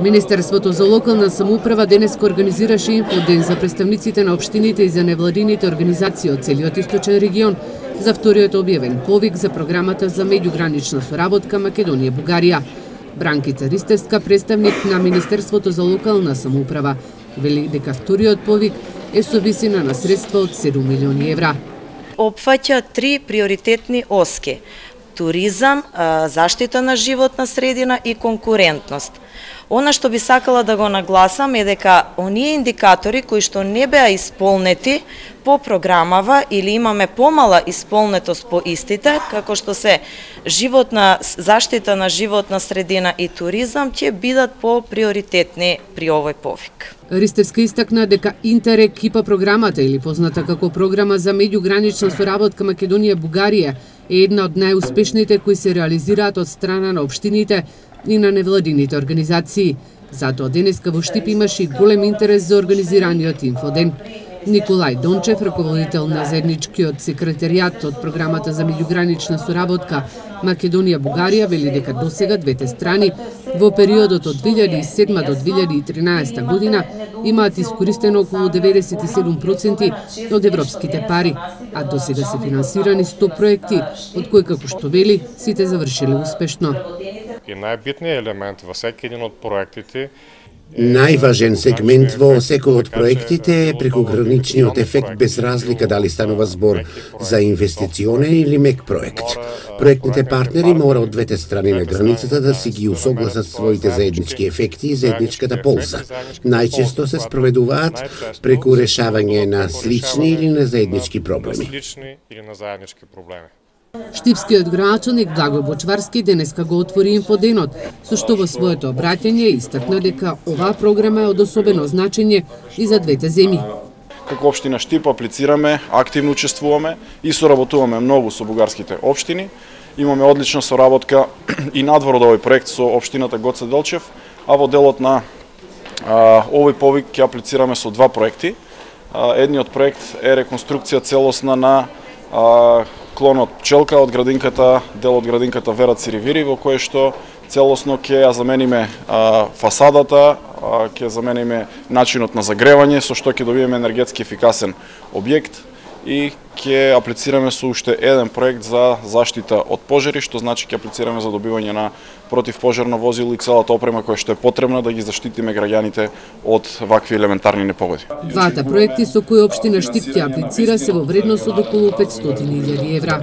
Министерството за локална самоуправа денеска организираше инфоден за представниците на општините и за невладините организации од целиот источен регион за вториот објавен повик за програмата за меѓугранична соработка Македонија-Бугарија. Бранкица Ристевска, представник на Министерството за локална самоуправа, вели дека вториот повик е со висина на средства од 7 милиони евра. Опфаќа 3 приоритетни оски: туризам, заштита на животна средина и конкурентност. Она што би сакала да го нагласам е дека оние индикатори кои што не беа исполнети по програмава или имаме помала исполнетост по истите, како што се заштита на животна средина и туризам, ќе бидат по приоритетни при овој повик. Ристевска истакна дека Интерек ИПА програмата, или позната како програма за меѓугранична соработка Македонија-Бугарија, е една од најуспешните кои се реализираат од страна на општините и на невладините организации. Затоа денеска во Штип имаше и голем интерес за организираниот инфоден. Николај Дончев, раководител на заедничкиот секретаријат од програмата за меѓугранична соработка Македонија-Бугарија, вели дека досега двете страни во периодот од 2007 до 2013 година имаат искористено околу 97% од европските пари, а досега се финансирани 100 проекти, од кои, како што вели, сите завршиле успешно. И најбитниот елемент во секој еден од проектите Најважен сегмент во секој од проектите е прекограничниот ефект, без разлика дали станува збор за инвестиционен или мек проект. Проектните партнери мора од двете страни на границата да си ги усогласат своите заеднички ефекти и заедничката полза. Најчесто се спроведуваат преку решавање на слични или на заеднички проблеми. Штипскиот градачник Благој Бочварски денеска го отвори инфоденот, со што во своето обраќање истакна дека оваа програма е од особено значење и за двете земји. Како општина Штип аплицираме, активно учествуваме и соработуваме многу со бугарските општини. Имаме одлична соработка и надвор од овој проект со општината Гоце Делчев, а во делот на овој повик ќе аплицираме со 2 проекти. Едниот проект е реконструкција целосна на клонот Пчелка од градинката, дел од градинката Вера Циривири, во кој што целосно ќе ја замениме фасадата, ќе замениме начинот на загревање, со што ќе добиеме енергетски ефикасен објект и ќе аплицираме со уште еден проект за заштита од пожари, што значи ќе аплицираме за добивање на противпожарно возило и целата опрема која што е потребна да ги заштитиме граѓаните од вакви елементарни непогоди. Двата проекти со кои општина Штип ќе аплицира се во вредност од околу 500.000 евра.